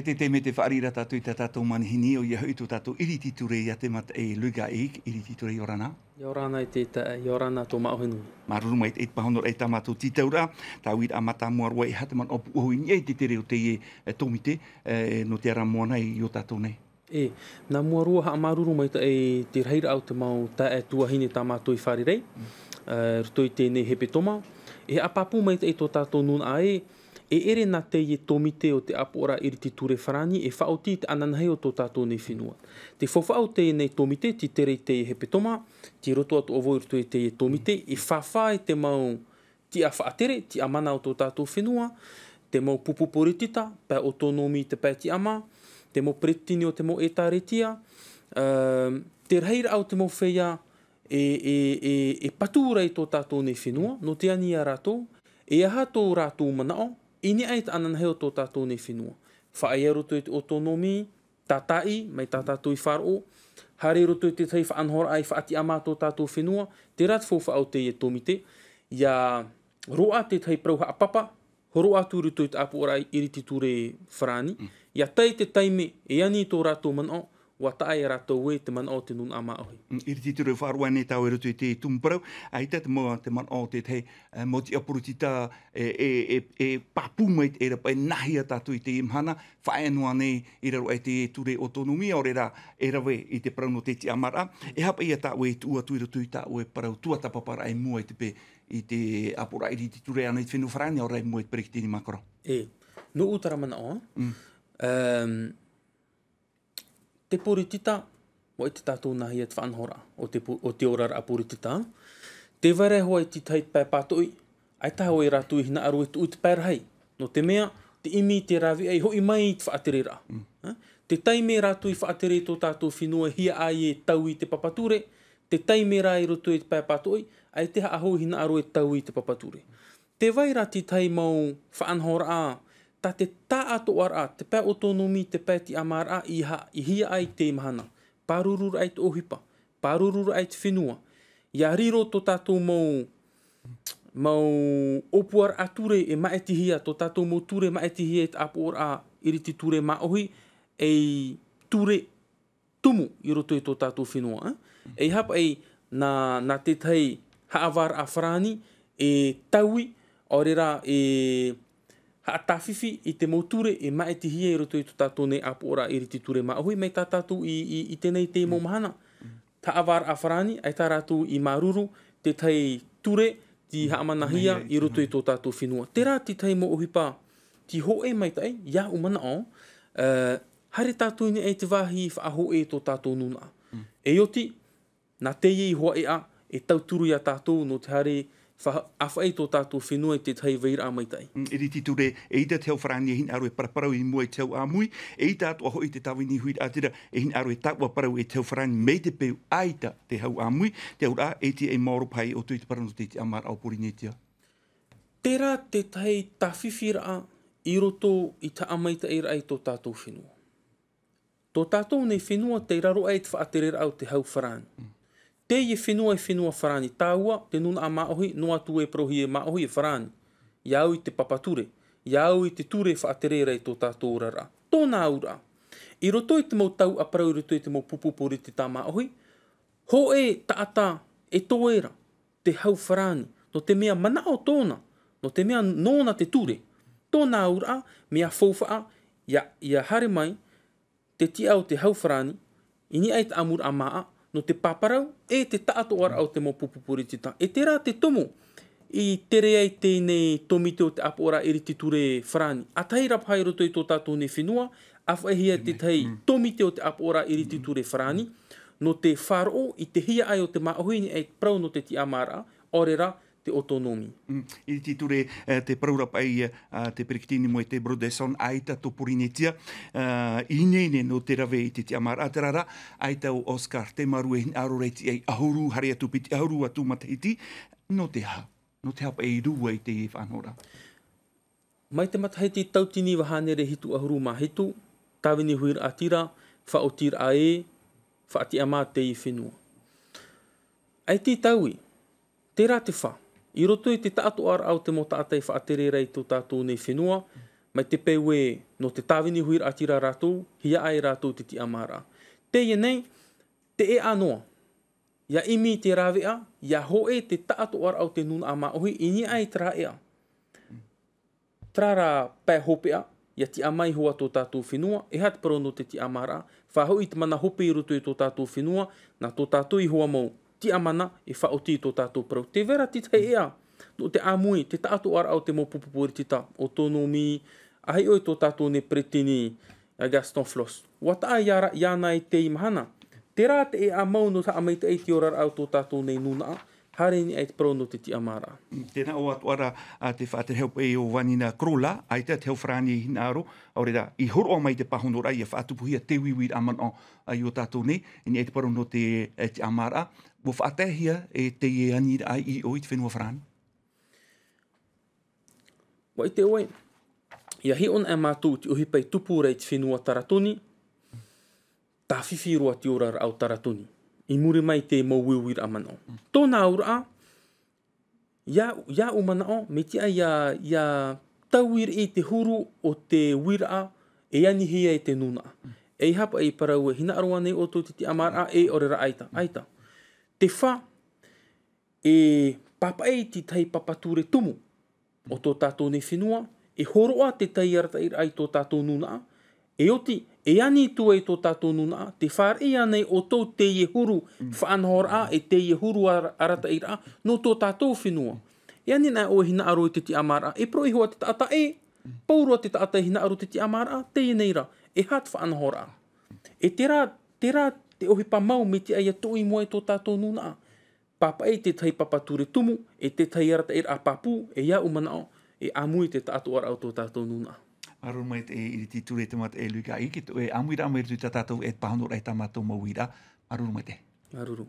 te me te whaarira tātou i tātou manihini o ia hui tō tātou iriti ture ia te mata e luga e iriti ture i orana. I orana i te i orana tō maohenui. Maruru mai e pahonor e tāmatou titaura, tā wira a mata muarua i hata man opu ohu i te te reo te e tomite no te ara moana i o tātou nei. Nā muarua haa maruru mai te reira au te mau ta e tuahine tā mātou i wharirei, ruto i tēnei hepe toma. A papu mai tō tātou nuna ae, e ere nā te i tomite o te apora iriti ture wharani, e whaoti te ananahei o tō tātou nei whenua. Te whawhau te nei tomite, ti tere te i hepe toma, ti roto atu ovo ruto i te i tomite, e whawhai te mau ti a whaatere, ti a mana o tō tātou whenua, te mau pupu poritita, pē autonomi te pē ti ama, te mau pretini o te mau etaretia, te reira au te mau wheia e patura i tō tātou nei whenua, no te ani a rātou, e aha tō rātou manao, ini ai te ananahei o tō tātou nei whenua. Whaai e roto i te autonomi, tātai, mai tā tātou i whāro, hare roto i te tei whaanhora ai whaati ama tō tātou whenua, te rat whawha au te i e tomite, ia roa te tei prau haapapa, horo atu roto i te apu ora i iriti ture wharani, ia tei te taime e ani tō rātou manao, wa tae e rātou e te manao te nuna ama ahui. Iriti ture whaarua nei tau e roto i te tumparau, ai te manao te tei moti apurutita e papu mai e rapa e nahia tātou i te imhana, whaenua nei i raro e te ture autonomia o rera e rawe i te parau no te ti amara, e hapa ia tāu e tua tui roto i tāu e parau tua tapapara e mua i te pe i te apura iriti ture ana i te whenu wharani o rei mua i te perikitini makoro. No utara manao, te poritita, o te tātou nahi e te whanhora o te orara a poritita. Te ware hoa i te tei pē pātoi, ai taha o i rātou i hina aru e tu te pērahei. No te mea, te imi te rawi ai hoi mai i te whaaterera. Te taime rātou i whaatere tō tātou whenua hia ai e tau i te papature, te taime rā i roto i te pē pātoi, ai te haa hoi hina aru e tau i te papature. Te waira te tei mau whaanhora a, ta te tā ato ara, te pē autonomi, te pē ti amara i hia ai te imahana. Pārurura ai te ohipa, pārurura ai te whenua. Ia riro tō tātou mau opuar ature e maetihia, tō tātou mau ture maetihia e te apuor a iriti ture maohi, e ture tumu i roto i tō tātou whenua. E hapa e nā te tei haawara a wharani, e taui, orera e haatawhiwhi i te mauture e maetihia i roto i tō tātou nei apuora iriti ture maohui, mai tā tātou i tenei te mo mahana. Ta awara a wharani, ai tā rātou i maruru, te tei ture, ti haamanahia i roto i tō tātou whenua. Te rā te tei mo ohipa, ti hoe mai tai, ia umana o, hare tātou ni ei te wāhi i whaaho e tō tātou nuna. E oti, nā te i hoa e a, e tauturu ia tātou no te hare awhai tō tātou whenua i te tei veira a mai tai. Iriti ture e ita teo wharani e hin aru e paraparau i mua i teo amui, e ita atu aho i te tawini hui atira e hin aru e takwa parau e teo wharani mei te peu aita te hau amui, te aura e ti e maoro pai o tui te parau no te te amara au porinetia. Tērā te tei tawhiwhira i roto i ta amaita e rai tō tātou whenua. Tō tātou nei whenua te raro ai te whaaterera au te hau wharani. Te i whenua wharani tāua, te nuna a maohi, no atu e prohi e maohi e wharani. Iau i te papature, iau i te ture whaaterera i tō tātou rara. Tōna ura. I roto i te mau tau a parau, i roto i te mau pupupori te tā maohi, ho e taata e tōera, te hau wharani, no te mea manao tōna, no te mea nōna te ture. Tōna ura, mea fōwhaa, ia hare mai, te ti au te hau wharani, ini ai te amur a maa, no te paparau, e te taato ara au te mo pupupuri tita. E te rā te tomo, i tere ai tēnei tomite o te apo ora iriti ture wharani. A tai rapai roto i tō tātou ne whenua, a whaihia te tei tomite o te apo ora iriti ture wharani, no te wharo i te hia ai o te maohini e prau no te ti amara, orera te autonomi. Iriti ture te praura pai te perikitini mo e te Brodeson aita to porinetia, inene no te rawe i te amara atarara, aita o Oscar te maru e aro reiti ei ahuru, hare atu piti ahuru atu matahiti, no te hapa e rua i te whanora. Mai te matahiti tautini wahanere hitu ahuru ma hitu, tawini huira atira, whaotira a e, whaati ama te i whenua. Ai ti taui, te rā te wha. I roto i te tātu ara au te mo tātai whaatere rei tō tātou nei whenua, mai te pewe no te tāwini huira atira rātou, hia ai rātou te ti amara. Te nei, te e anoa. Ia imi te rawea, ia hoe te taato ar au te nuna a maohi, ini ai tra ea. Trara pē hopea, ia ti amai hoa tō tātou whenua, e hat paro no te ti amara, whahoi te mana hope i rutu i tō tātou whenua, na tō tātou i hoa mau ti amana, e whaoti i tō tātou parau. Te vera ti tai ea, no te amui, te taato ar au te mo pupupuritita, o tōno mi, ahi oi tō tātou ne pretini Gaston Floss. Wata ai iana i te imahana. Te rā te e a mau no ta amai te eiti ora au tō tātou nei nuna, hare ni eit pro no te ti amara. Tēnā o atuara te whaaterheu e o wanina krola, ai te heu whrani hina aro, aurera, i horo mai te pahonora i a whaatupuhia te wiwir aman o ai o tātou nei, ni eit pro no te amara, wo whaatehia e te e anira ai i o i te whenua whrani. Wa i te oe, ia hi on e mātou ti uhi pai tupu rei te whenua taratoni, tā whiwhiroa ti ora au taratoni. I muri mai te mo wiwir amana o. Tōna ura, ia umana o, me tia ia tauir i te huru o te wira e anihia i te nuna. E hapa e parau e hina aroa nei o tō te amara e orera aita. Aita. Te wha e papai ti tai papature tumu o tō tātou nei whenua, e horoa te tai aratair ai tō tātou nuna, e oti, e ani tu e tō tātou nuna, te whār i anei o tō te ie huru whaanhora e te ie huru aratair a, no tō tātou whenua. E ani nai o hina aro i te ti amara, e pro i hoa te taata e, paurua te taata hina aro te ti amara, te i neira, e hat whaanhora. E te rā te ohi pa mau me te aia tō i mua e tō tātou nuna, papa e te tai papature tumu, e te tai aratair a papu, e ia umana o, e amui te tātou ar au tō tātou nuna. Aru mai te i te ture te mata e luka i ki to e amuira mai tu tātou e pahanora e tamatou mawira. Aru mai te. Aruru.